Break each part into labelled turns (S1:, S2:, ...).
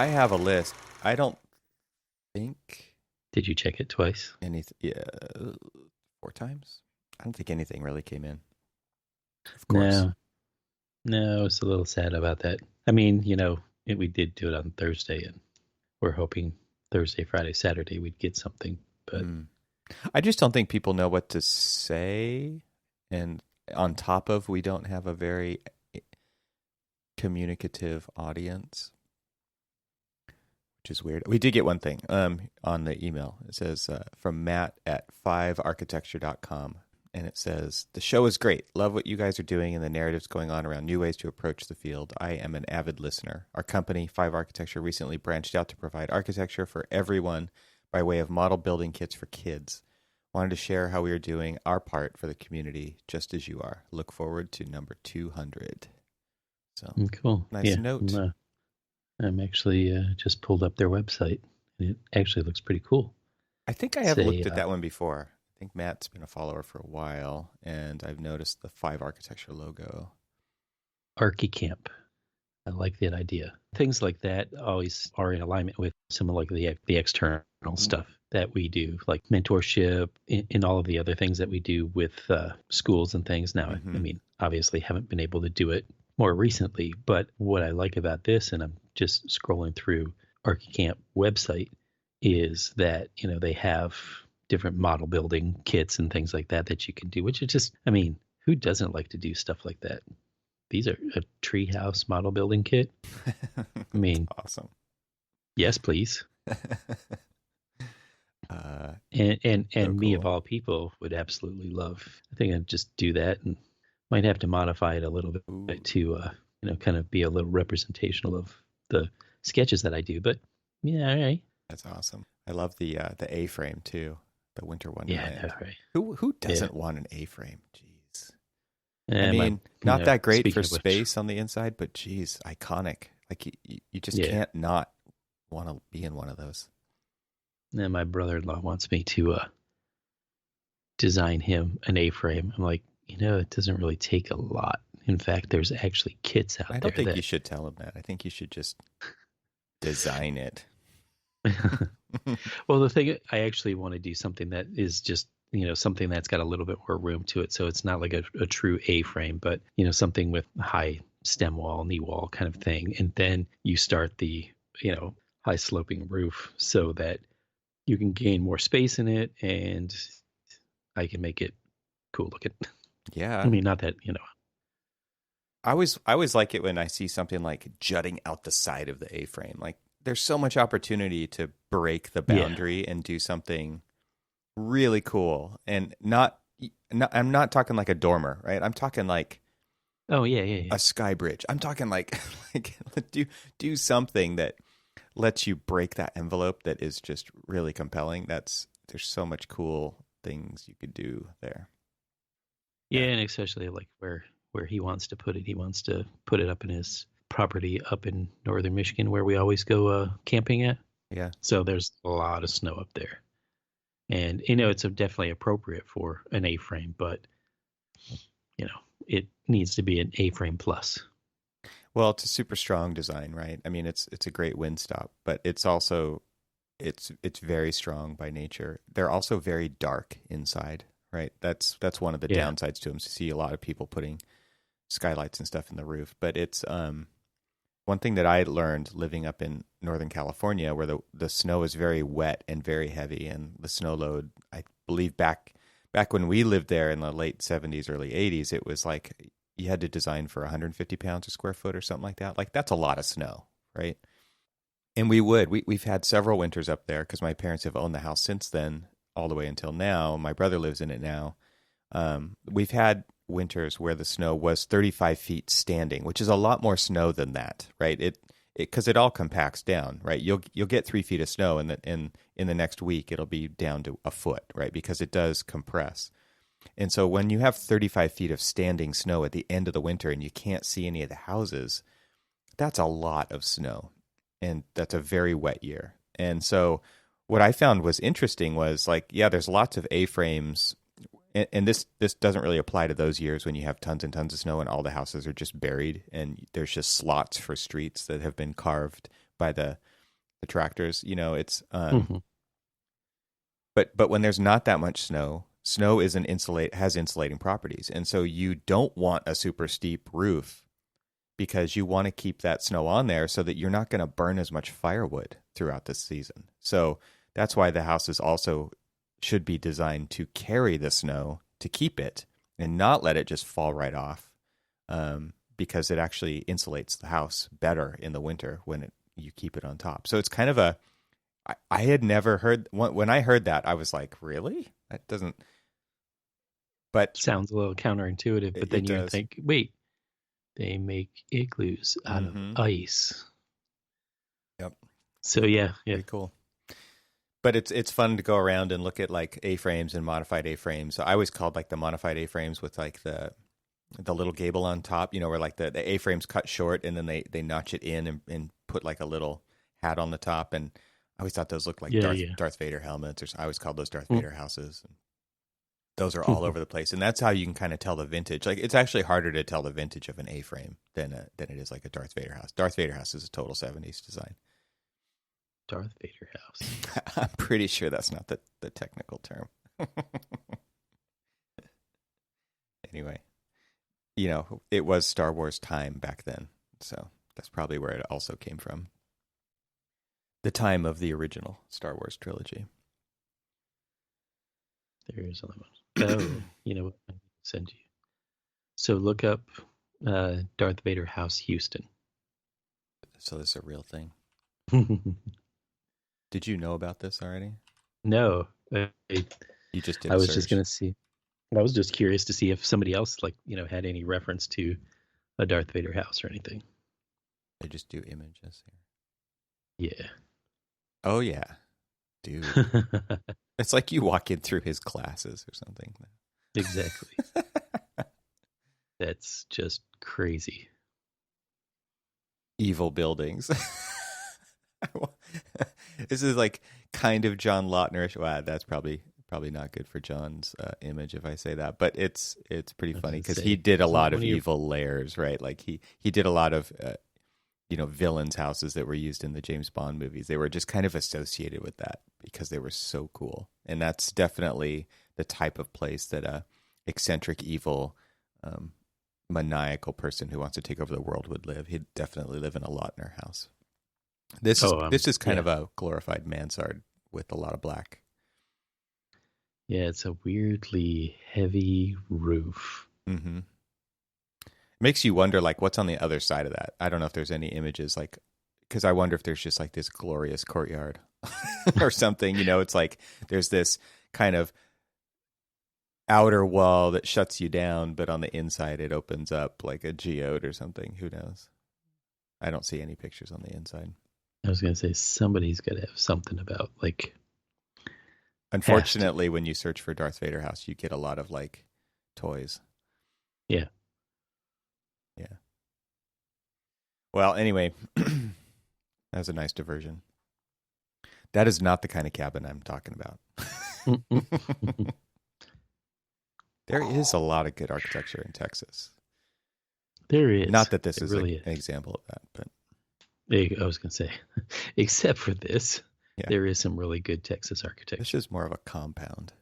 S1: I have a list. I don't think
S2: Did you check it twice?
S1: anything. Yeah, 4 times. I don't think anything really came in. Of course.
S2: No, no, I was a little sad about that. I mean, we did do it on Thursday, and we're hoping Thursday, Friday, Saturday we'd get something. But
S1: Mm. I just don't think people know what to say, and on top of, we don't have a very communicative audience, which is weird. We did get one thing on the email. It says from Matt at 5architecture.com. And it says, the show is great. Love what you guys are doing and the narratives going on around new ways to approach the field. I am an avid listener. Our company, 5 Architecture, recently branched out to provide architecture for everyone by way of model building kits for kids. Wanted to share how we are doing our part for the community, just as you are. Look forward to number 200. So,
S2: cool.
S1: nice
S2: Yeah,
S1: note.
S2: I'm actually just pulled up their website, and it actually looks pretty cool.
S1: I think I have
S2: Say
S1: looked at that one before. I think Matt's been a follower for a while, and I've noticed the 5 Architecture logo.
S2: ArchiCamp. I like that idea. Things like that always are in alignment with some of like the external stuff that we do, like mentorship and all of the other things that we do with schools and things. Now, I mean, obviously haven't been able to do it more recently, but what I like about this, and I'm just scrolling through ArchiCamp website, is that, they have different model building kits and things like that you can do, which is just, I mean, who doesn't like to do stuff like that? These are a treehouse model building kit. I mean,
S1: awesome.
S2: Yes, please. And
S1: so
S2: me
S1: cool.
S2: of all people would absolutely love. I think I'd just do that, and might have to modify it a little bit to kind of be a little representational of the sketches that I do. But yeah, all right.
S1: That's awesome. I love the A-frame too. The Winter Wonderland.
S2: Yeah, right.
S1: Who doesn't want an A-frame? Jeez. I
S2: And
S1: mean, not that great for
S2: speaking of which,
S1: space on the inside, but geez, iconic. Like you just can't not want to be in one of those.
S2: and my brother-in-law wants me to design him an A-frame. I'm like, it doesn't really take a lot. In fact, there's actually kits out there.
S1: I don't think you should tell him that. I think you should just design it.
S2: Well, the thing, I actually want to do something that is just, something that's got a little bit more room to it. So it's not like a true A-frame, but, something with high stem wall, knee wall kind of thing. And then you start the, high sloping roof so that you can gain more space in it and I can make it cool looking.
S1: Yeah.
S2: I mean, not that,
S1: I always like it when I see something like jutting out the side of the A-frame. Like there's so much opportunity to break the boundary and do something really cool. And not I'm not talking like a dormer, right? I'm talking like a sky bridge. I'm talking like do something that lets you break that envelope that is just really compelling. There's so much cool things you could do there.
S2: Yeah, and especially like where he wants to put it. He wants to put it up in his property up in northern Michigan where we always go camping at.
S1: Yeah.
S2: So there's a lot of snow up there. And, it's definitely appropriate for an A-frame, but, it needs to be an A-frame plus.
S1: Well, it's a super strong design, right? I mean, it's a great wind stop, but it's also it's very strong by nature. They're also very dark inside, right? That's one of the downsides to them. So you see a lot of people putting skylights and stuff in the roof, but it's one thing that I learned living up in Northern California, where the snow is very wet and very heavy, and the snow load, I believe back when we lived there in the late 70s, early 80s, it was like you had to design for 150 pounds a square foot or something like that. Like that's a lot of snow, right? And we've had several winters up there because my parents have owned the house since then, all the way until now. My brother lives in it now. We've had winters where the snow was 35 feet standing, which is a lot more snow than that, right? Because it all compacts down, right? You'll get 3 feet of snow, and in the next week it'll be down to a foot, right? Because it does compress. And so when you have 35 feet of standing snow at the end of the winter and you can't see any of the houses, that's a lot of snow, and that's a very wet year. And so what I found was interesting was like, yeah, there's lots of A-frames. And this doesn't really apply to those years when you have tons and tons of snow and all the houses are just buried and there's just slots for streets that have been carved by the the tractors. It's
S2: Hmm.
S1: but when there's not that much snow, snow has insulating properties, and so you don't want a super steep roof because you want to keep that snow on there so that you're not going to burn as much firewood throughout the season. So that's why the houses also should be designed to carry the snow to keep it and not let it just fall right off, because it actually insulates the house better in the winter when you keep it on top. So it's kind of I had never heard, when I heard that, I was like, really? That doesn't, but
S2: Sounds a little counterintuitive, but then
S1: it
S2: you
S1: does.
S2: think, wait, they make igloos out of
S1: Mm-hmm.
S2: ice.
S1: Yep.
S2: So yeah.
S1: Pretty cool. But it's fun to go around and look at like A-frames and modified A-frames. So I always called like the modified A-frames with like the little gable on top, where like the A-frames cut short and then they notch it in and put like a little hat on the top. And I always thought those looked like
S2: Yeah, yeah.
S1: Darth Vader helmets, or I always called those Darth Vader houses. Those are all over the place, and that's how you can kind of tell the vintage. Like, it's actually harder to tell the vintage of an A-frame than it is like a Darth Vader house. Darth Vader house is a total 70s design.
S2: Darth Vader house.
S1: I'm pretty sure that's not the technical term. Anyway, it was Star Wars time back then, so that's probably where it also came from. The time of the original Star Wars trilogy.
S2: There is another one. Oh, you know what? I can send you. So look up Darth Vader House Houston.
S1: So this is a real thing. Did you know about this already?
S2: No,
S1: You just did
S2: I
S1: a
S2: was
S1: search.
S2: just gonna see. I was just curious to see if somebody else, like, had any reference to a Darth Vader house or anything.
S1: They just do images here.
S2: Yeah.
S1: Oh, yeah. Dude. It's like you walk in through his classes or something.
S2: Exactly. That's just crazy.
S1: Evil buildings. This is like kind of John Lautnerish. Wow, that's probably not good for John's image if I say that, but it's pretty funny because he did a lot of evil layers, right? Like he did a lot of villains' houses that were used in the James Bond movies. They were just kind of associated with that because they were so cool, and that's definitely the type of place that a eccentric, evil, maniacal person who wants to take over the world would live. He'd definitely live in a Lautner house. This is kind of a glorified mansard with a lot of black.
S2: Yeah, it's a weirdly heavy roof.
S1: Mm-hmm. Makes you wonder, like, what's on the other side of that. I don't know if there's any images, like, because I wonder if there's just like this glorious courtyard or something. It's like there's this kind of outer wall that shuts you down, but on the inside it opens up like a geode or something. Who knows? I don't see any pictures on the inside.
S2: I was going to say somebody's got to have something about, like...
S1: Unfortunately, when you search for Darth Vader house, you get a lot of, like, toys.
S2: Yeah.
S1: Yeah. Well, anyway, that was a nice diversion. That is not the kind of cabin I'm talking about. There is a lot of good architecture in Texas.
S2: There is.
S1: Not that this is
S2: really
S1: an example of that, but...
S2: I was going to say, except for this,
S1: yeah.
S2: There is some really good Texas architecture.
S1: This is more of a compound.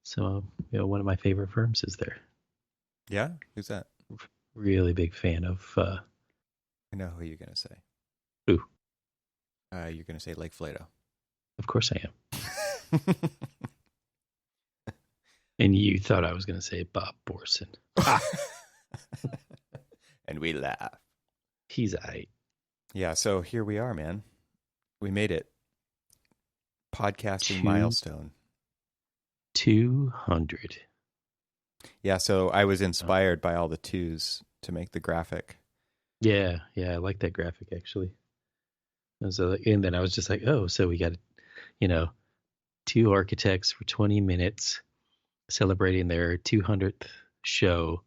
S2: So, one of my favorite firms is there.
S1: Yeah? Who's that?
S2: Really big fan of...
S1: I know who you're going to say.
S2: Who?
S1: You're going to say Lake Flato.
S2: Of course I am. And you thought I was going to say Bob Borson.
S1: And we laugh.
S2: He's aight.
S1: Yeah, so here we are, man. We made it. Podcasting milestone.
S2: 200.
S1: Yeah, so I was inspired by all the twos to make the graphic.
S2: Yeah, I like that graphic, actually. And then I was just like, oh, so we got, 2 architects for 20 minutes celebrating their 200th show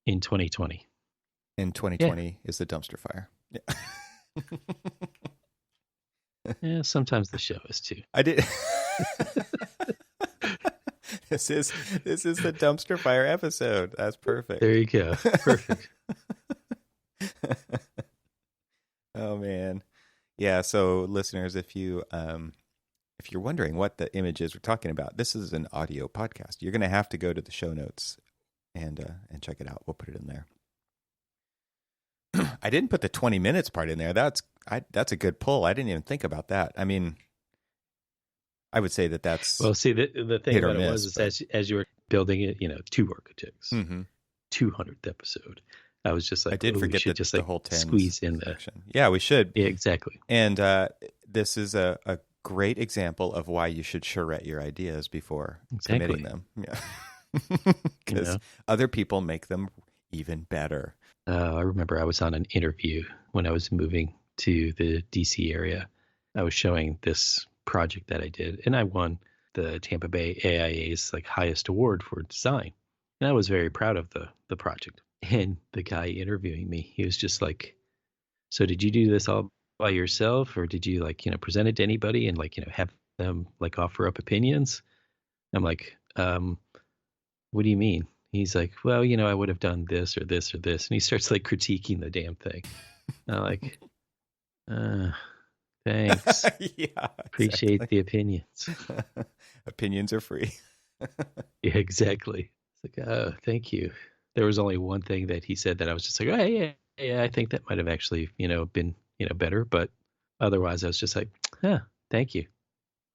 S2: in 2020.
S1: And 2020 is the dumpster fire. Yeah.
S2: Yeah, sometimes the show is too.
S1: I did. This is the dumpster fire episode. That's perfect.
S2: There you go. Perfect.
S1: Oh man. Yeah, so listeners, if you're wondering what the image is we're talking about, this is an audio podcast. You're going to have to go to the show notes and check it out. We'll put it in there. I didn't put the 20 minutes part in there. That's a good pull. I didn't even think about that. I mean, I would say that's
S2: Well, see, the thing
S1: hit or
S2: about it
S1: miss,
S2: was
S1: but-
S2: as you were building it, 2 architects,
S1: Mhm.
S2: 200th episode. I was just like,
S1: I did
S2: we
S1: forget
S2: should
S1: the,
S2: just
S1: the
S2: like
S1: whole 10
S2: squeeze in the.
S1: section. Yeah, we should.
S2: Yeah, exactly.
S1: And this is a great example of why you should charrette your ideas before committing them. Yeah, because other people make them even better.
S2: I remember I was on an interview when I was moving to the DC area. I was showing this project that I did, and I won the Tampa Bay AIA's like highest award for design. And I was very proud of the project. And the guy interviewing me, he was just like, "So did you do this all by yourself, or did you like present it to anybody and like have them like offer up opinions?" I'm like, "What do you mean?" He's like, "Well, I would have done this or this or this," and he starts like critiquing the damn thing. And I'm like, thanks.
S1: Yeah,
S2: Appreciate
S1: exactly.
S2: the opinions.
S1: Opinions are free.
S2: Yeah, exactly. It's like, oh, thank you. There was only one thing that he said that I was just like, oh, yeah, I think that might have actually, been, better. But otherwise, I was just like, thank you.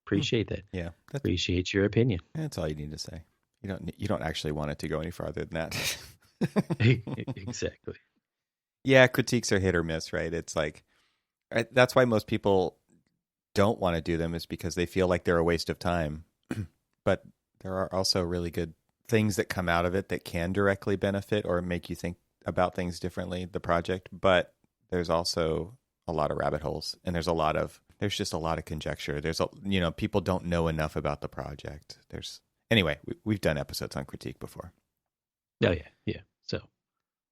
S2: Appreciate that.
S1: Yeah,
S2: Appreciate your opinion.
S1: that's all you need to say. You don't actually want it to go any farther than that.
S2: Exactly.
S1: Yeah, critiques are hit or miss, right? It's like that's why most people don't want to do them, is because they feel like they're a waste of time. But there are also really good things that come out of it that can directly benefit or make you think about things differently, the project. But there's also a lot of rabbit holes, and there's just a lot of conjecture. People don't know enough about the project. Anyway, we've done episodes on critique before.
S2: Oh yeah. So,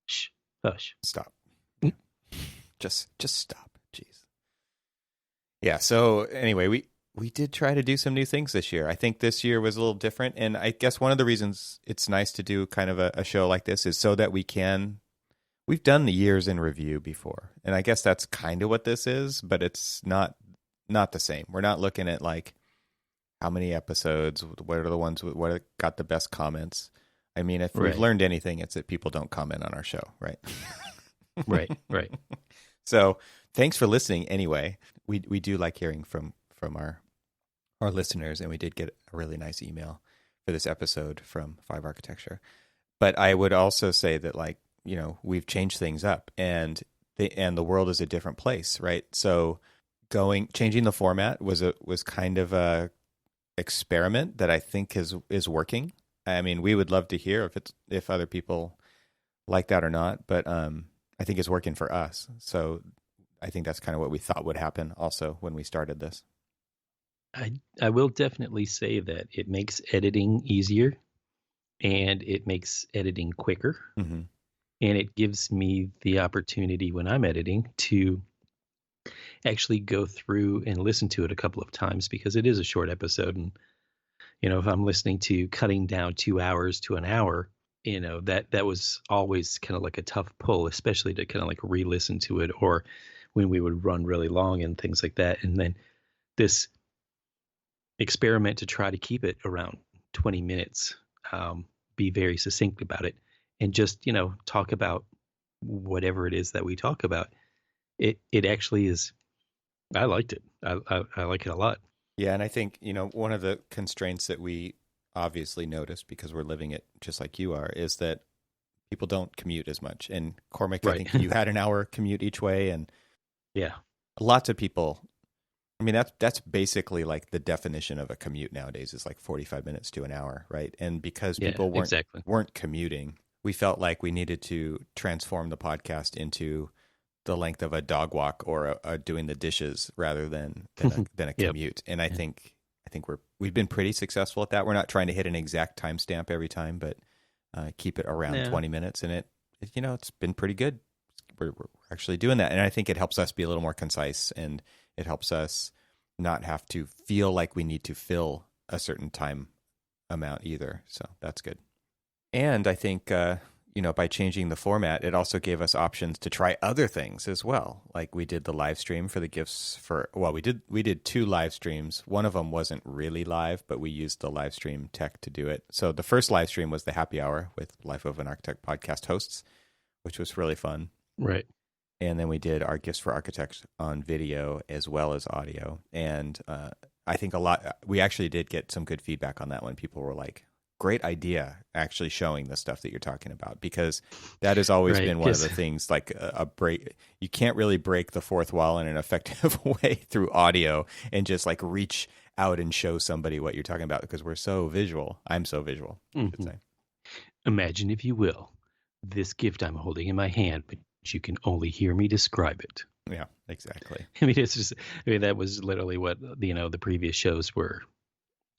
S2: shh, hush,
S1: stop. Just stop. Jeez. Yeah. So anyway, we did try to do some new things this year. I think this year was a little different, and I guess one of the reasons it's nice to do kind of a show like this is so that we've done the years in review before, and I guess that's kind of what this is, but it's not the same. We're not looking at like how many episodes, what are the ones, what got the best comments. I mean, if we've learned anything, it's that people don't comment on our show, right?
S2: Right.
S1: So thanks for listening anyway. We do like hearing from our listeners, and we did get a really nice email for this episode from 5 Architecture. But I would also say that, like, we've changed things up, and the world is a different place, right? So changing the format was kind of a experiment that I think is working. I mean, we would love to hear if other people like that or not, but I think it's working for us. So I think that's kind of what we thought would happen also when we started this.
S2: I will definitely say that it makes editing easier, and it makes editing quicker.
S1: Mm-hmm.
S2: And it gives me the opportunity when I'm editing to actually go through and listen to it a couple of times, because it is a short episode. And, if I'm listening to cutting down 2 hours to an hour, that was always kind of like a tough pull, especially to kind of like re-listen to it, or when we would run really long and things like that. And then this experiment to try to keep it around 20 minutes, be very succinct about it, and just, talk about whatever it is that we talk about. It actually is. I liked it. I like it a lot.
S1: Yeah, and I think, one of the constraints that we obviously noticed, because we're living it just like you are, is that people don't commute as much. And Cormac, I think you had an hour commute each way, and
S2: yeah,
S1: lots of people. I mean, that's basically like the definition of a commute nowadays, is like 45 minutes to an hour, right? And because people weren't commuting, we felt like we needed to transform the podcast into the length of a dog walk or doing the dishes rather than a commute. And I think we've been pretty successful at that. We're not trying to hit an exact timestamp every time, but keep it around 20 minutes. And it's been pretty good. We're actually doing that. And I think it helps us be a little more concise, and it helps us not have to feel like we need to fill a certain time amount either. So that's good. And I think, by changing the format, it also gave us options to try other things as well. Like we did the live stream for the gifts we did 2 live streams. One of them wasn't really live, but we used the live stream tech to do it. So the first live stream was the happy hour with Life of an Architect podcast hosts, which was really fun.
S2: Right.
S1: And then we did our gifts for architects on video as well as audio. And I think we actually did get some good feedback on that one. People were like, great idea actually showing the stuff that you're talking about, because that has always been one of the things, like a break. You can't really break the fourth wall in an effective way through audio and just like reach out and show somebody what you're talking about, because we're so visual. I'm so visual, I should say.
S2: Imagine, if you will, this gift I'm holding in my hand, but you can only hear me describe it.
S1: Yeah, exactly.
S2: I mean, that was literally what, the previous shows were.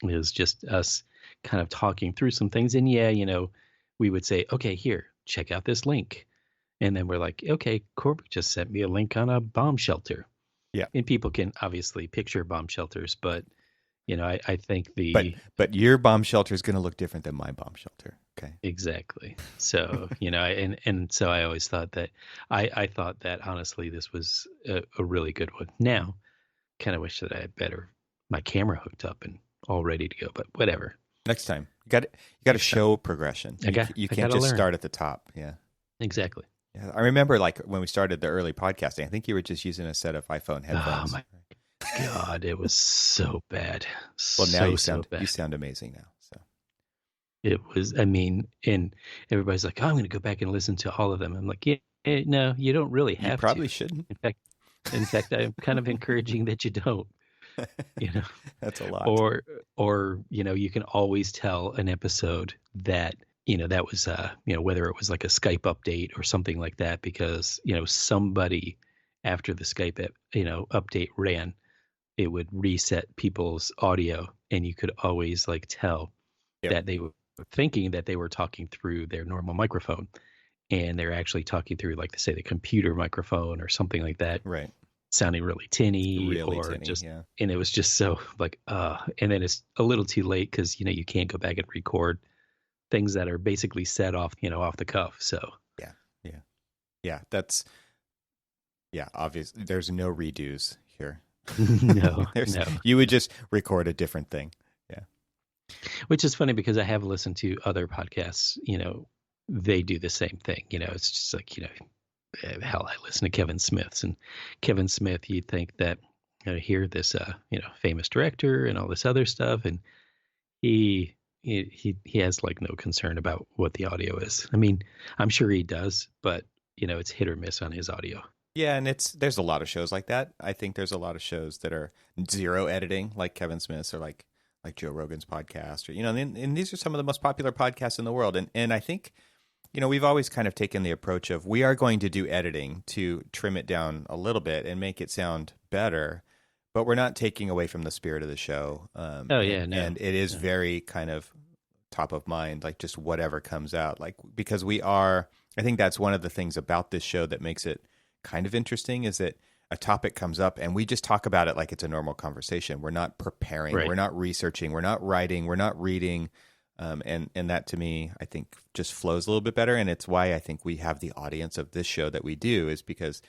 S2: It was just us kind of talking through some things. And we would say, okay, here, check out this link. And then we're like, okay, Corbett just sent me a link on a bomb shelter.
S1: Yeah.
S2: And people can obviously picture bomb shelters, but, I think
S1: But your bomb shelter is going to look different than my bomb shelter. Okay.
S2: Exactly. So, and so I always thought that, I thought that honestly, this was a really good one. Now, kind of wish that I had my camera hooked up and all ready to go, but whatever.
S1: Next time, you got to show progression. You can't just start at the top. Yeah,
S2: exactly.
S1: Yeah, I remember like when we started the early podcasting, I think you were just using a set of iPhone headphones.
S2: Oh my God, it was so bad.
S1: Well, now you sound amazing now. So
S2: it was. I mean, and everybody's like, "Oh, I'm going to go back and listen to all of them." I'm like, "Yeah, no, you don't really have to.
S1: You probably shouldn't.
S2: In fact, I'm kind of encouraging that you don't."
S1: That's a lot.
S2: Or you can always tell an episode that that was whether it was like a Skype update or something like that, because somebody after the Skype update ran, it would reset people's audio, and you could always like tell that they were thinking that they were talking through their normal microphone, and they're actually talking through, like, say, the computer microphone or something like that.
S1: Right.
S2: Sounding really tinny, and it was just so like, and then it's a little too late because you can't go back and record things that are basically set off off the cuff. So
S1: that's obvious. There's no redos here.
S2: No.
S1: You would just record a different thing. Yeah,
S2: which is funny because I have listened to other podcasts. They do the same thing. It's just like hell, I listen to Kevin Smith's, and Kevin Smith, you'd think that hear this famous director and all this other stuff, and he has like no concern about what the audio is. I mean, I'm sure he does, but it's hit or miss on his audio.
S1: Yeah, and there's a lot of shows like that. I think there's a lot of shows that are zero editing, like Kevin Smith's, or like Joe Rogan's podcast, or and these are some of the most popular podcasts in the world, and I think we've always kind of taken the approach of, we are going to do editing to trim it down a little bit and make it sound better, but we're not taking away from the spirit of the show. And it is very kind of top of mind, like just whatever comes out, like, because I think that's one of the things about this show that makes it kind of interesting, is that a topic comes up and we just talk about it like it's a normal conversation. We're not preparing, We're not researching, we're not writing, we're not reading. And that to me, I think, just flows a little bit better. And it's why I think we have the audience of this show that we do, is because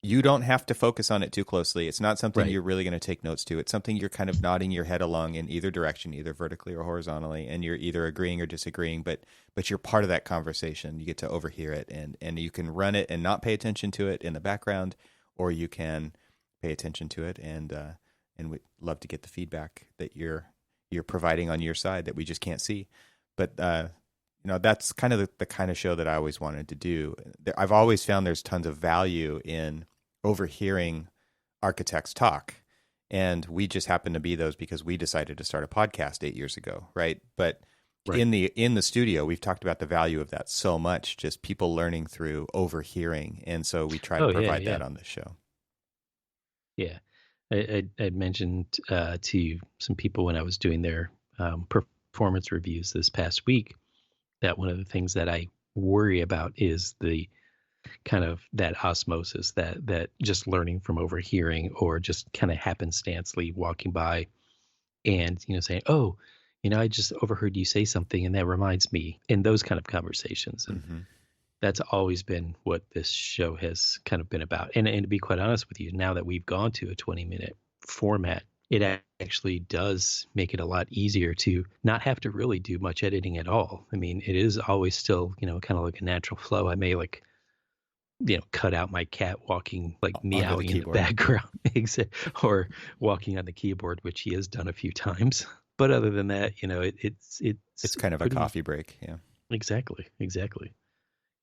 S1: you don't have to focus on it too closely. It's not something you're really going to take notes to. It's something you're kind of nodding your head along in either direction, either vertically or horizontally, and you're either agreeing or disagreeing, but you're part of that conversation. You get to overhear it, and you can run it and not pay attention to it in the background, or you can pay attention to it, and we'd love to get the feedback that you're providing on your side that we just can't see. But that's kind of the kind of show that I always wanted to do. I've always found there's tons of value in overhearing architects talk, and we just happen to be those because we decided to start a podcast 8 years ago, right? But in the studio, we've talked about the value of that so much, just people learning through overhearing, and so we try to provide that on this show.
S2: Yeah. I'd mentioned to some people when I was doing their performance reviews this past week that one of the things that I worry about is the kind of that osmosis, that just learning from overhearing, or just kind of happenstancely walking by and saying, oh, I just overheard you say something and that reminds me, in those kind of conversations. And That's always been what this show has kind of been about. And to be quite honest with you, now that we've gone to a 20-minute format, it actually does make it a lot easier to not have to really do much editing at all. I mean, it is always still, kind of like a natural flow. I may cut out my cat walking, like meowing in the background, or walking on the keyboard, which he has done a few times. But other than that, it's
S1: kind of a coffee break. Yeah,
S2: exactly.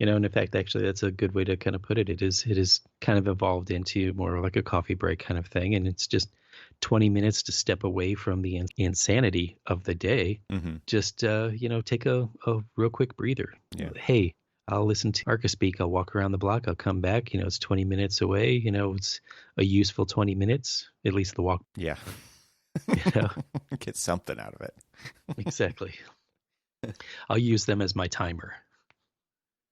S2: And in fact, actually, that's a good way to kind of put it. It is kind of evolved into more like a coffee break kind of thing, and it's just 20 minutes to step away from the insanity of the day.
S1: Mm-hmm.
S2: Just take a real quick breather.
S1: Yeah.
S2: Hey, I'll listen to Arcaspeak. I'll walk around the block. I'll come back. It's 20 minutes away. It's a useful 20 minutes, at least the walk.
S1: Yeah. Get something out of it.
S2: Exactly. I'll use them as my timer.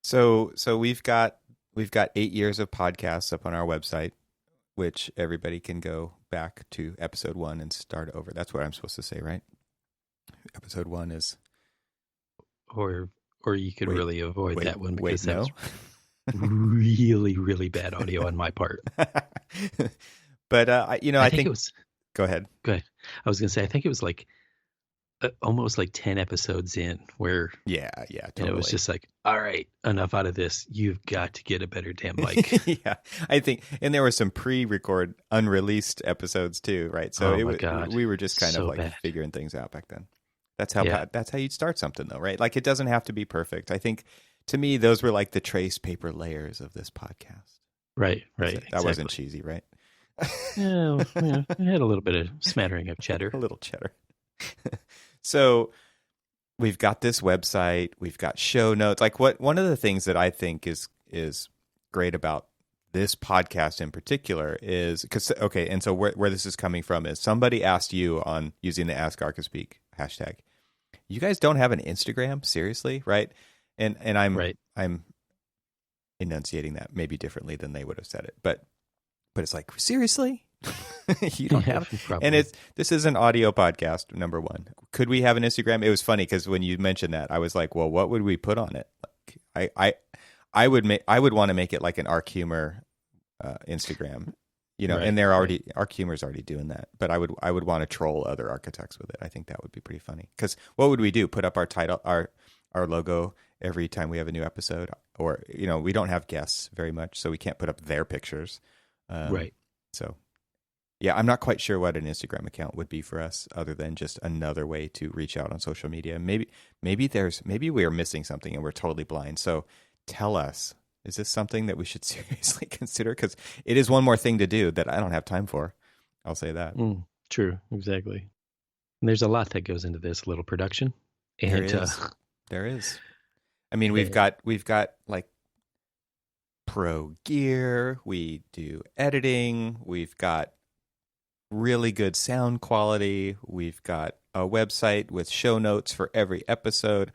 S1: So we've got 8 years of podcasts up on our website, which everybody can go back to episode 1 and start over. That's what I'm supposed to say, right? Episode 1 is...
S2: Or you could really avoid that one because that's
S1: no.
S2: really, really bad audio on my part.
S1: But I think
S2: it was.
S1: Go ahead.
S2: I was going to say, I think it was like almost like 10 episodes in where
S1: yeah, totally.
S2: And it was just like, all right, enough out of this. You've got to get a better damn mic.
S1: Yeah, I think, and there were some pre-record, unreleased episodes too, right? So we were just kind of like bad. Figuring things out back then. That's how you'd start something, though, right? Like, it doesn't have to be perfect. I think, to me, those were like the trace paper layers of this podcast.
S2: Right.
S1: That wasn't cheesy, right?
S2: Yeah, it had a little bit of smattering of cheddar.
S1: A little cheddar. So we've got this website. We've got show notes. Like, one of the things that I think is great about this podcast in particular is because, okay, and so where this is coming from is somebody asked you on using the Ask Arcaspeak hashtag, you guys don't have an Instagram? Seriously? Right? And I'm enunciating that maybe differently than they would have said it. But it's like, seriously? You don't have
S2: probably.
S1: And this is an audio podcast, number one. Could we have an Instagram? It was funny because when you mentioned that, I was like, well, what would we put on it? Like, I would want to make it like an Arc Humor Instagram. Right, and they're already Arc Humor's already doing that, but I would want to troll other architects with it. I think that would be pretty funny. Because what would we do? Put up our title, our logo every time we have a new episode, or we don't have guests very much, so we can't put up their pictures.
S2: Right.
S1: So, yeah, I'm not quite sure what an Instagram account would be for us, other than just another way to reach out on social media. Maybe we are missing something and we're totally blind. So tell us. Is this something that we should seriously consider? Because it is one more thing to do that I don't have time for. I'll say that.
S2: True, exactly. And there's a lot that goes into this little production. And
S1: there is. I mean, we've got like pro gear. We do editing. We've got really good sound quality. We've got a website with show notes for every episode.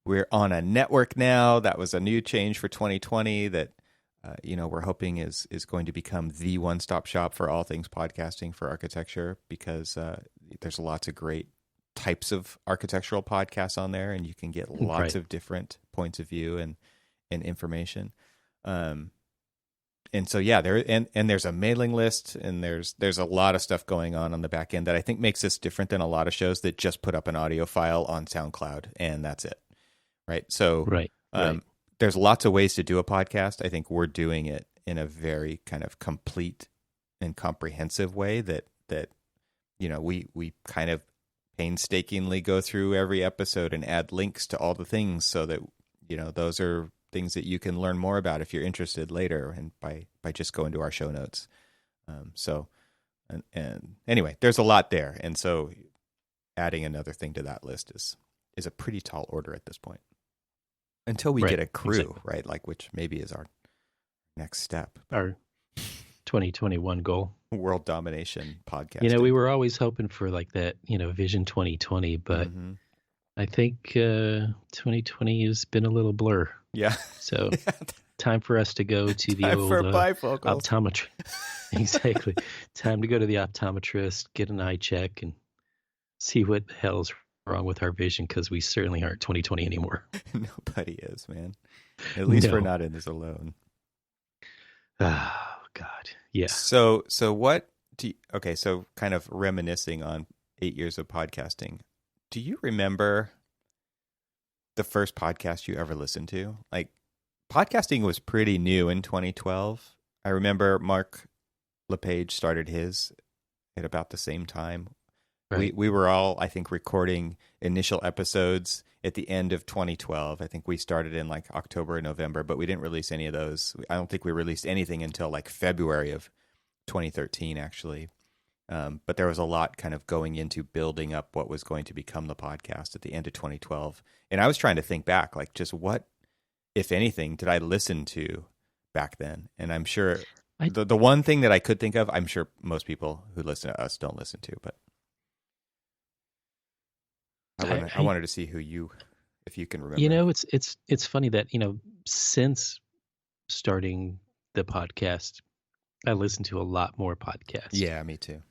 S1: We're on a network now. That was a new change for 2020 that, we're hoping is going to become the one-stop shop for all things podcasting for architecture, because there's lots of great types of architectural podcasts on there, and you can get lots of different points of view and information. And so, yeah, there's a mailing list, and there's a lot of stuff going on the back end that I think makes this different than a lot of shows that just put up an audio file on SoundCloud and that's it. Right. So there's lots of ways to do a podcast. I think we're doing it in a very kind of complete and comprehensive way that we kind of painstakingly go through every episode and add links to all the things so that, those are things that you can learn more about if you're interested later, and by just going to our show notes. And anyway, there's a lot there. And so adding another thing to that list is a pretty tall order at this point. Until we get a crew, right? Like, which maybe is our next step.
S2: Our 2021 goal.
S1: World domination podcast.
S2: We were always hoping for like that, Vision 2020, but I think 2020 has been a little blur.
S1: Yeah.
S2: So time for us to go to the old optometrist. Exactly. Time to go to the optometrist, get an eye check, and see what the hell's wrong with our vision because we certainly aren't 2020 anymore.
S1: Nobody is, man. At least we're
S2: No.
S1: not in this alone.
S2: Oh, God. Yeah.
S1: So what do you, okay, so kind of reminiscing on 8 years of podcasting. Do you remember the first podcast you ever listened to? Like, podcasting was pretty new in 2012. I remember Mark LePage started his at about the same time.
S2: Right.
S1: We were all, I think, recording initial episodes at the end of 2012. I think we started in like October or November, but we didn't release any of those. I don't think we released anything until like February of 2013, actually. But there was a lot kind of going into building up what was going to become the podcast at the end of 2012. And I was trying to think back, like, just what, if anything, did I listen to back then? And I'm sure the one thing that I could think of, I'm sure most people who listen to us don't listen to, but I wanted to see if you can remember.
S2: You know, it's funny that, since starting the podcast, I listen to a lot more podcasts.
S1: Yeah, me too.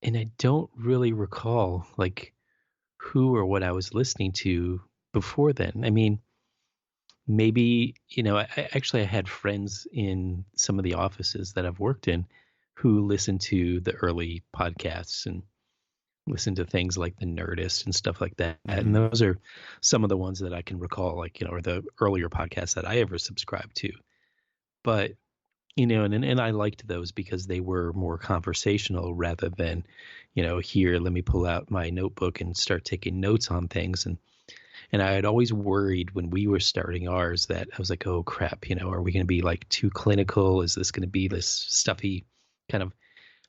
S2: And I don't really recall like who or what I was listening to before then. I mean, maybe, I had friends in some of the offices that I've worked in who listened to the early podcasts and listen to things like the Nerdist and stuff like that.
S1: Mm-hmm.
S2: And those are some of the ones that I can recall, like, or the earlier podcasts that I ever subscribed to. But, and I liked those because they were more conversational rather than, here, let me pull out my notebook and start taking notes on things. And I had always worried when we were starting ours that I was like, oh crap, are we going to be like too clinical? Is this going to be this stuffy kind of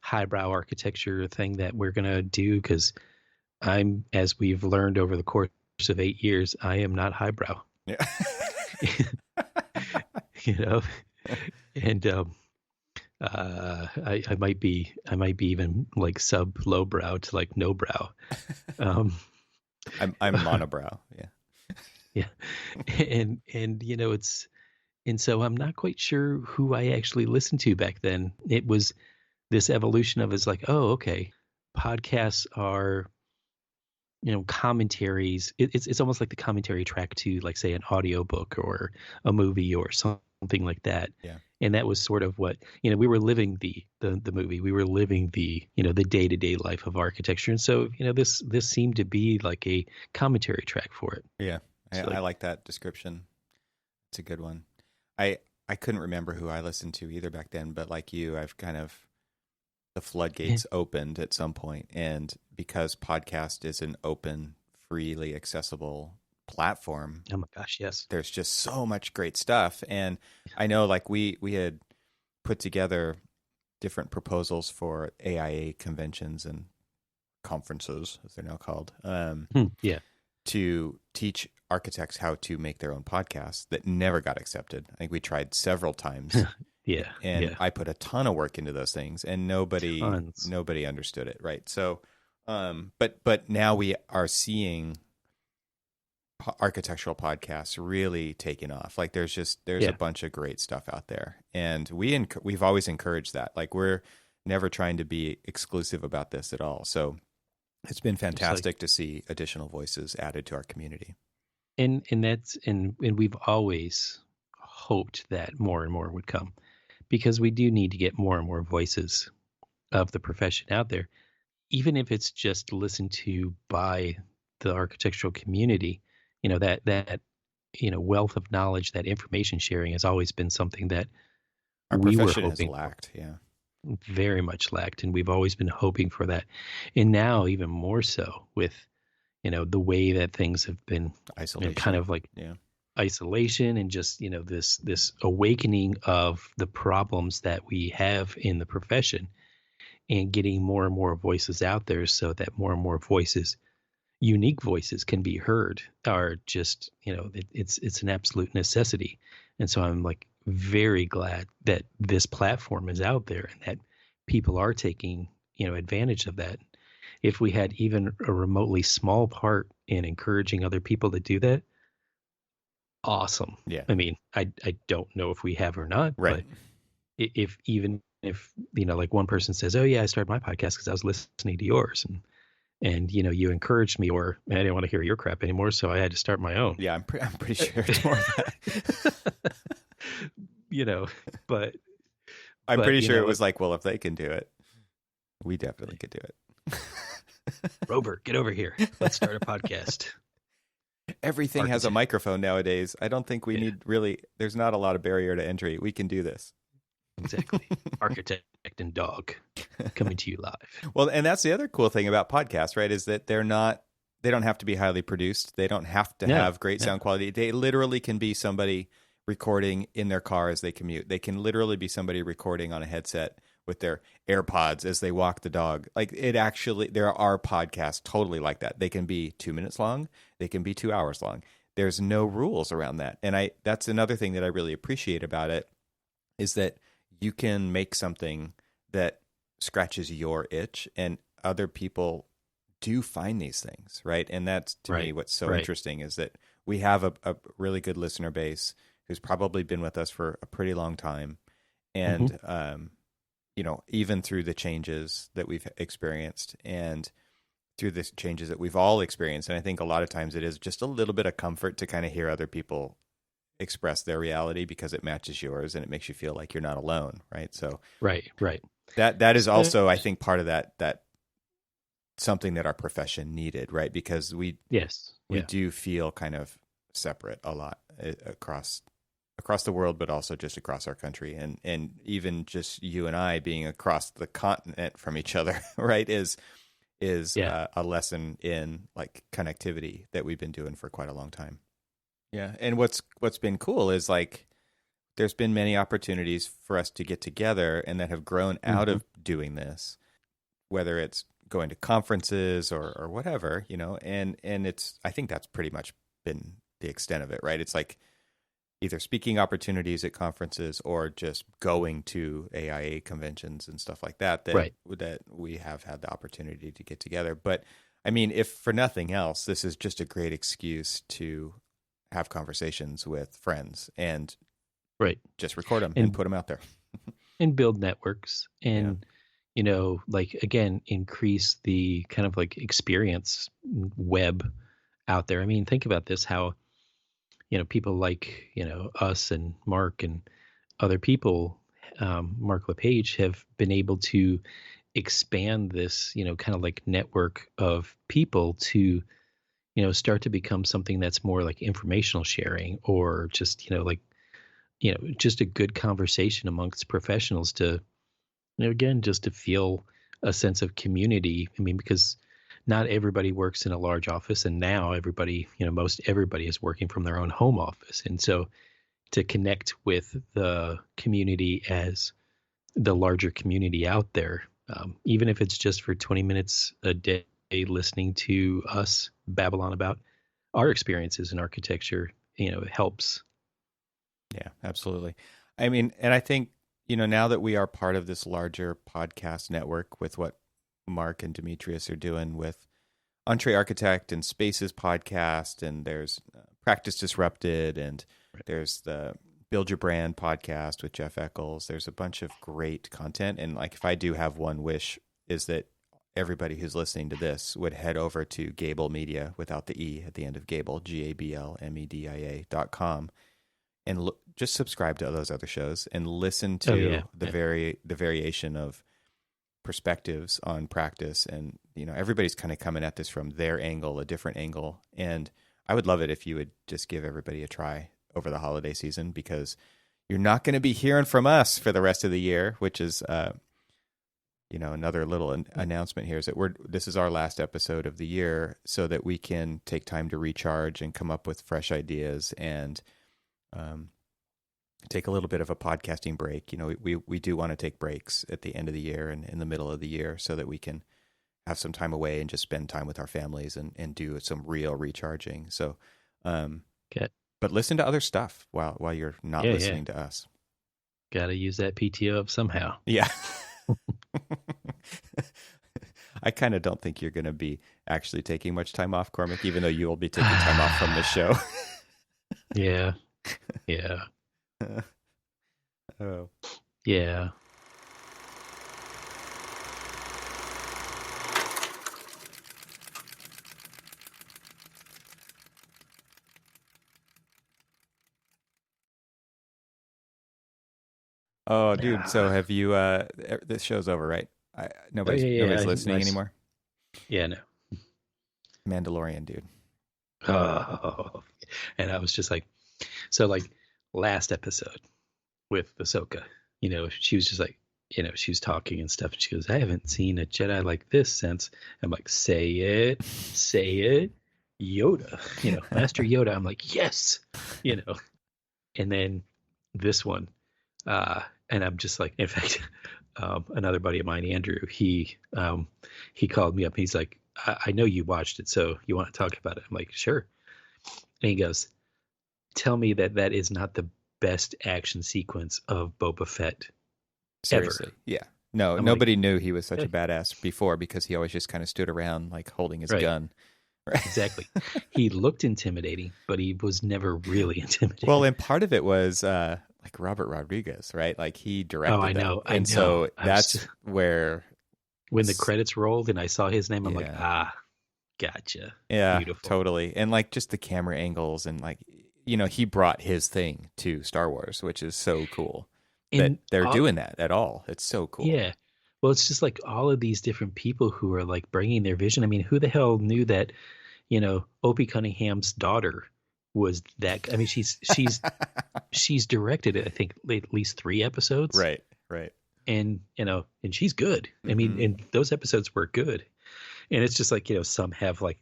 S2: highbrow architecture thing that we're going to do? Because as we've learned over the course of 8 years, I am not highbrow.
S1: Yeah.
S2: And I might be even like sub lowbrow to like no brow.
S1: I'm monobrow. Yeah.
S2: Yeah. And and so I'm not quite sure who I actually listened to back then. It was this evolution of, it's like, oh, okay, podcasts are, commentaries. It's almost like the commentary track to, like, say, an audiobook or a movie or something like that.
S1: Yeah.
S2: And that was sort of what, we were living the movie. We were living the, the day-to-day life of architecture. And so, this seemed to be like a commentary track for it.
S1: Yeah. I like that description. It's a good one. I couldn't remember who I listened to either back then, but like you, I've kind of, the floodgates opened at some point. And because podcast is an open, freely accessible platform.
S2: Oh my gosh, yes.
S1: There's just so much great stuff. And I know, like, we had put together different proposals for AIA conventions and conferences, as they're now called.
S2: Yeah.
S1: To teach architects how to make their own podcasts that never got accepted. I think we tried several times.
S2: Yeah.
S1: And I put a ton of work into those things, and nobody understood it. Right. So, but now we are seeing architectural podcasts really taking off. Like, there's a bunch of great stuff out there, and we've always encouraged that. Like, we're never trying to be exclusive about this at all. So it's been fantastic to see additional voices added to our community.
S2: And we've always hoped that more and more would come, because we do need to get more and more voices of the profession out there, even if it's just listened to by the architectural community. That wealth of knowledge, that information sharing has always been something that
S1: our
S2: we
S1: profession
S2: were
S1: has lacked. Yeah.
S2: Very much lacked, and we've always been hoping for that. And now even more so with, the way that things have been
S1: isolation,
S2: kind of like isolation, and just, this awakening of the problems that we have in the profession, and getting more and more voices out there so that more and more voices, unique voices, can be heard, are just, it's an absolute necessity. And so I'm like very glad that this platform is out there and that people are taking, advantage of that. If we had even a remotely small part in encouraging other people to do that, awesome.
S1: Yeah.
S2: I mean, I don't know if we have or not,
S1: right.
S2: But if like one person says, oh yeah, I started my podcast because I was listening to yours, and And you encouraged me, or I didn't want to hear your crap anymore, so I had to start my own.
S1: Yeah, I'm pretty sure it's more that.
S2: you know, but
S1: I'm
S2: but
S1: pretty
S2: you
S1: sure it
S2: know,
S1: was like, well, if they can do it, we definitely could do it.
S2: Robert, get over here. Let's start a podcast.
S1: Everything has a microphone nowadays. I don't think we need really, there's not a lot of barrier to entry. We can do this.
S2: Exactly. Architect and dog coming to you live.
S1: Well, and that's the other cool thing about podcasts, right? Is that they don't have to be highly produced. They don't have to have great sound quality. They literally can be somebody recording in their car as they commute. They can literally be somebody recording on a headset with their AirPods as they walk the dog. Like there are podcasts totally like that. They can be 2 minutes long. They can be 2 hours long. There's no rules around that. And that's another thing that I really appreciate about it is that you can make something that scratches your itch, and other people do find these things, right? And that's, to me, what's so interesting is that we have a really good listener base who's probably been with us for a pretty long time. And, even through the changes that we've experienced and through the changes that we've all experienced, and I think a lot of times it is just a little bit of comfort to kind of hear other people express their reality because it matches yours and it makes you feel like you're not alone, right? So
S2: right.
S1: That is also, I think, part of that something that our profession needed, right? Because we do feel kind of separate a lot across the world, but also just across our country, and even just you and I being across the continent from each other, right? Is a lesson in like connectivity that we've been doing for quite a long time. Yeah, and what's been cool is like there's been many opportunities for us to get together and that have grown out of doing this, whether it's going to conferences or whatever, and I think that's pretty much been the extent of it, right? It's like either speaking opportunities at conferences or just going to AIA conventions and stuff like that we have had the opportunity to get together. But I mean, if for nothing else, this is just a great excuse to have conversations with friends and just record them and put them out there
S2: and build networks and like again increase the kind of like experience web out there. I mean, think about this, how people like us and Mark and other people, Mark LePage, have been able to expand this kind of like network of people to start to become something that's more like informational sharing, or just just a good conversation amongst professionals to again just to feel a sense of community. I mean, because not everybody works in a large office, and now everybody, most everybody is working from their own home office, and so to connect with the community as the larger community out there, even if it's just for 20 minutes a day, listening to us babble on about our experiences in architecture, it helps.
S1: Yeah, absolutely. I mean, and I think, now that we are part of this larger podcast network with what Mark and Demetrius are doing with Entree Architect and Spaces podcast, and there's Practice Disrupted, and there's the Build Your Brand podcast with Jeff Eccles. There's a bunch of great content. And like, if I do have one wish, is that everybody who's listening to this would head over to Gable Media, without the E at the end of Gable, GABLMEDIA.com, and just subscribe to those other shows and listen to the variation of perspectives on practice. And everybody's kind of coming at this from their angle, a different angle. And I would love it if you would just give everybody a try over the holiday season, because you're not going to be hearing from us for the rest of the year, which is another little announcement here is that this is our last episode of the year, so that we can take time to recharge and come up with fresh ideas and take a little bit of a podcasting break. We do want to take breaks at the end of the year and in the middle of the year, so that we can have some time away and just spend time with our families and do some real recharging. So, but listen to other stuff while you're not listening to us.
S2: Got to use that PTO up somehow.
S1: Yeah. I kind of don't think you're going to be actually taking much time off, Cormac, even though you will be taking time off from the show.
S2: Yeah.
S1: Oh.
S2: Yeah.
S1: Oh, dude. So
S2: Ah.
S1: have you? This show's over, right?
S2: Oh
S1: Nobody's
S2: yeah,
S1: listening anymore.
S2: yeah, no.
S1: Mandalorian, dude.
S2: Oh, and I was just like, so like last episode with Ahsoka, she was just like, she was talking and stuff, and she goes, "I haven't seen a Jedi like this since." I'm like, say it, Yoda, Master Yoda. I'm like, yes, you know. And then this one, and I'm just like, in fact, another buddy of mine, Andrew, he called me up. He's like, I know you watched it, so you want to talk about it? I'm like, sure. And he goes, tell me that that is not the best action sequence of Boba Fett ever.
S1: Seriously, yeah. No,
S2: I'm like,
S1: nobody knew he was such
S2: eh,
S1: a badass before because he always just kind of stood around like holding his
S2: right,
S1: gun. Right.
S2: exactly. He looked intimidating, but he was never really
S1: Well,
S2: intimidating.
S1: and part of it was like Robert Rodriguez, right? Like he
S2: Oh,
S1: directed
S2: I
S1: them,
S2: know, I
S1: and
S2: know.
S1: so
S2: I was
S1: that's
S2: just,
S1: where,
S2: when the credits rolled and I saw his name, I'm like,
S1: yeah,
S2: ah, gotcha,
S1: yeah,
S2: beautiful.
S1: totally, and like just the camera angles and like he brought his thing to Star Wars, which is so cool that
S2: And
S1: they're doing that at all. It's so cool.
S2: yeah. Well, it's just like all of these different people who are like bringing their vision. I mean, who the hell knew that, Opie Cunningham's daughter was that? I mean, she's directed it, I think at least 3 episodes,
S1: Right, right.
S2: and and she's good. I mean,
S1: Hmm.
S2: and those episodes were good. And it's just like, some have like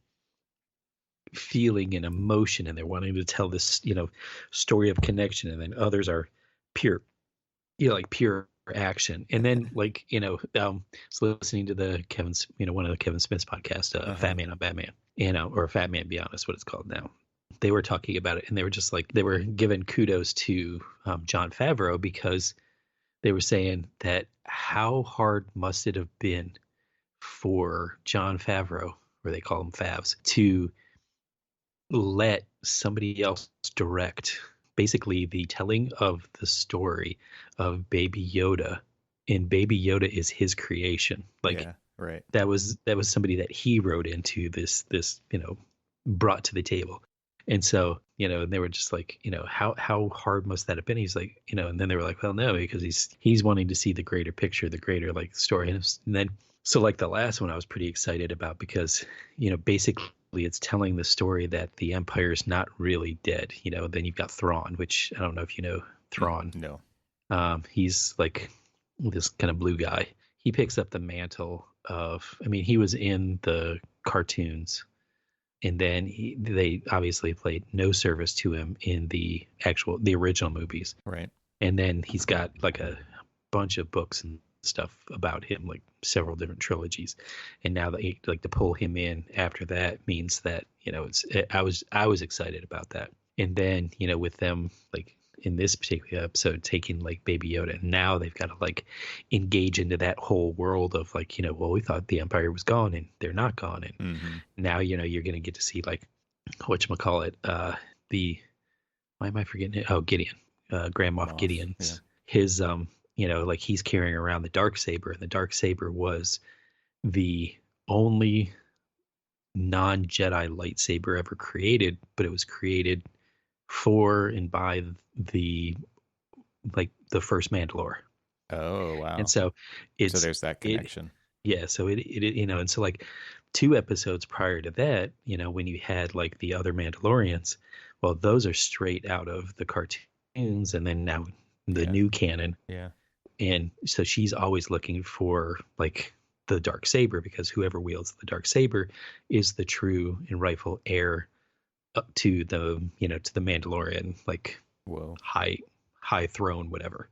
S2: feeling and emotion, and they're wanting to tell this, story of connection, and then others are pure, like pure action. And then like, so listening to the one of the Kevin Smith's podcast,
S1: Uh-huh.
S2: Fat Man on Batman, or Fat Man Beyond is what it's called now. They were talking about it, and they were just like, they were giving kudos to Jon Favreau, because they were saying that how hard must it have been for Jon Favreau, or they call him Favs, to let somebody else direct basically the telling of the story of Baby Yoda, and Baby Yoda is his creation. Like
S1: Yeah, right.
S2: that was somebody that he wrote into this brought to the table. And so, and they were just like, how hard must that have been? He's like, and then they were like, well, no, because he's wanting to see the greater picture, the greater like story. And then, so like the last one I was pretty excited about, because, basically it's telling the story that the Empire is not really dead. Then you've got Thrawn, which I don't know if you know Thrawn.
S1: No.
S2: He's like this kind of blue guy. He picks up the mantle of, I mean, he was in the cartoons, and then they obviously played no service to him in the original movies.
S1: Right.
S2: And then he's got like a bunch of books and stuff about him, like several different trilogies. And now that like to pull him in after that means that, I was excited about that. And then, with them like in this particular episode taking like Baby Yoda, and now they've got to like engage into that whole world of like, well, we thought the Empire was gone and they're not gone. And
S1: Hmm.
S2: now, you're going to get to see like, whatchamacallit, the, why am I forgetting it? Oh, Gideon, Grand Moff
S1: Moff. Yeah.
S2: Gideon's, his, like he's carrying around the dark saber, and the dark saber was the only non-Jedi lightsaber ever created, but it was created for and by the the first Mandalore.
S1: Oh,
S2: And
S1: wow.
S2: so
S1: So
S2: it's
S1: there's that
S2: it
S1: connection.
S2: yeah, so it and so like 2 episodes prior to that, when you had like the other Mandalorians, well, those are straight out of the cartoons, and then now the
S1: Yeah.
S2: new canon.
S1: Yeah.
S2: And so she's always looking for like the dark saber, because whoever wields the dark saber is the true and rightful heir up to the to the Mandalorian, like
S1: Whoa.
S2: high throne, whatever.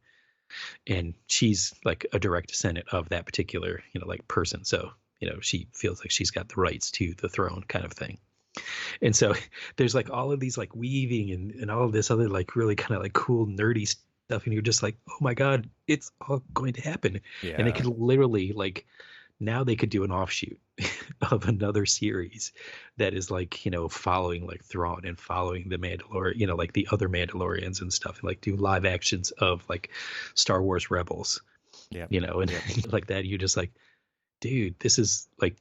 S2: And she's like a direct descendant of that particular like person. So she feels like she's got the rights to the throne, kind of thing. And so there's like all of these like weaving and all of this other like really kind of like cool nerdy stuff, and you're just like, oh my god, it's all going to happen. And they
S1: Yeah.
S2: could literally like, now they could do an offshoot of another series that is like following like Thrawn and following the Mandalorian, like the other Mandalorians and stuff, and like do live actions of like Star Wars Rebels,
S1: Yep.
S2: and
S1: Yep.
S2: like that. You're just like, dude, this is like,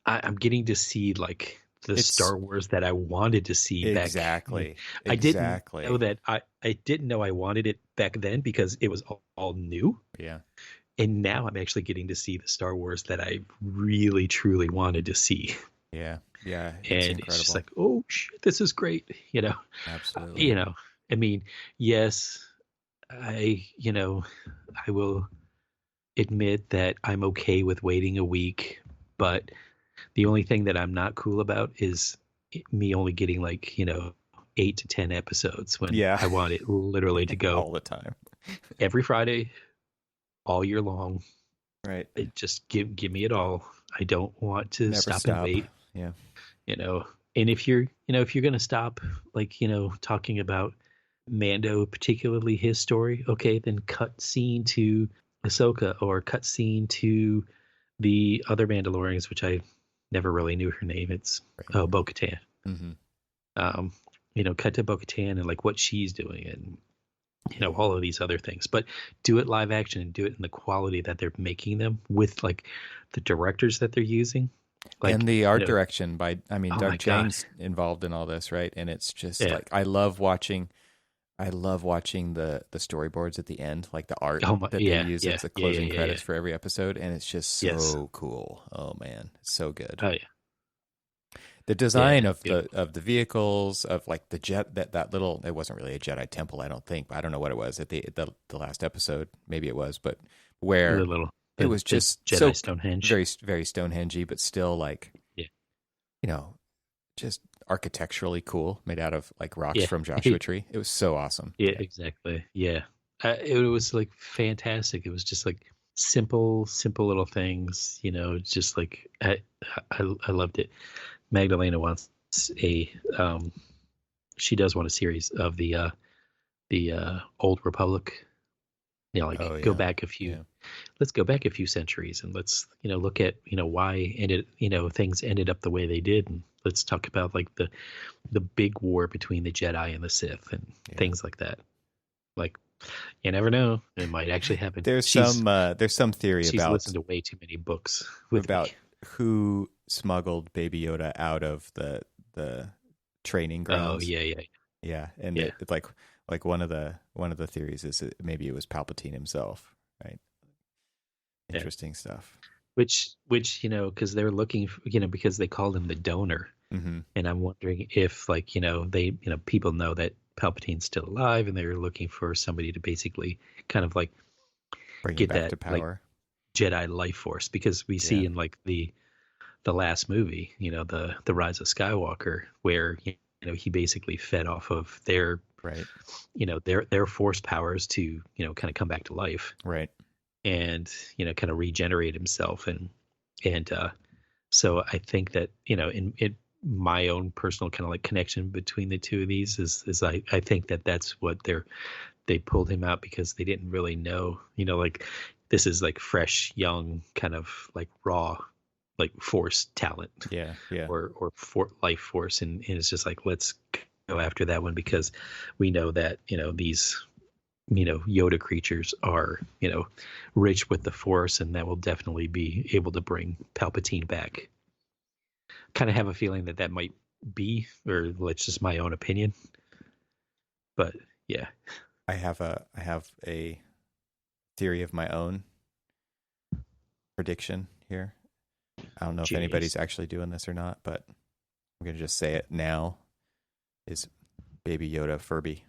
S2: I'm getting to see like the Star Wars that I wanted to see back.
S1: Exactly.
S2: I didn't know that I didn't know I wanted it back then because it was all new.
S1: Yeah.
S2: And now I'm actually getting to see the Star Wars that I really truly wanted to see.
S1: Yeah. Yeah. It's
S2: And
S1: incredible.
S2: it's just like, oh shit, this is great.
S1: Absolutely.
S2: I mean, yes, I will admit that I'm okay with waiting a week, but the only thing that I'm not cool about is me only getting 8 to 10 episodes when I want it literally to go
S1: all the time,
S2: every Friday, all year long.
S1: Right.
S2: Just give me it all. I don't want to stop and wait.
S1: Yeah.
S2: And if you're going to stop, talking about Mando, particularly his story, okay, then cut scene to Ahsoka or cut scene to the other Mandalorians, which I never really knew her name. It's Bo-Katan.
S1: Mm-hmm.
S2: Cut to Bo-Katan and what she's doing and all of these other things, but do it live action and do it in the quality that they're making them with the directors that they're using.
S1: And the art direction Doug Chiang's
S2: God.
S1: involved in all this, right? And it's just I love watching the storyboards at the end, like the art that they use as the closing credits for every episode, and it's just so cool. Oh man, it's so good.
S2: Oh yeah.
S1: The design of the vehicles, of the jet, that little, it wasn't really a Jedi temple, I don't think, but I don't know what it was at the last episode, maybe it was, but where it was just
S2: Jedi
S1: so
S2: Stonehenge,
S1: very very Stonehengey, but still just architecturally cool, made out of rocks from Joshua Tree. It was so awesome.
S2: Yeah, exactly. Yeah, it was fantastic. It was just simple little things. Just I loved it. Magdalena wants she does want a series of the Old Republic. Go back a few. Yeah. Let's go back a few centuries and let's look at why things ended up the way they did, and let's talk about the big war between the Jedi and the Sith and things like that. You never know, it might actually happen.
S1: There's some theory
S2: she's
S1: about
S2: listened to way too many books
S1: about who smuggled Baby Yoda out of the training grounds.
S2: Oh yeah.
S1: And it's one of the theories is that maybe it was Palpatine himself, right? Interesting stuff.
S2: Which because they're looking because they called him the donor, and I'm wondering if they people know that Palpatine's still alive, and they're looking for somebody to basically kind of
S1: bring
S2: get
S1: him back
S2: that
S1: to power.
S2: Jedi life force, because we see in the last movie, the Rise of Skywalker, where he basically fed off of their their force powers to kind of come back to life,
S1: right,
S2: and kind of regenerate himself, and so I think that in my own personal kind of connection between the two of these is I think that that's what they pulled him out, because they didn't really know this is fresh, young, kind of raw force talent, or life force, and it's just let's go after that one, because we know that these Yoda creatures are rich with the force, and that will definitely be able to bring Palpatine back. Kind of have a feeling that might be, or it's just my own opinion, but yeah,
S1: I have a theory of my own prediction here. I don't know if anybody's actually doing this or not, but I'm going to just say it now. Is Baby Yoda Furby?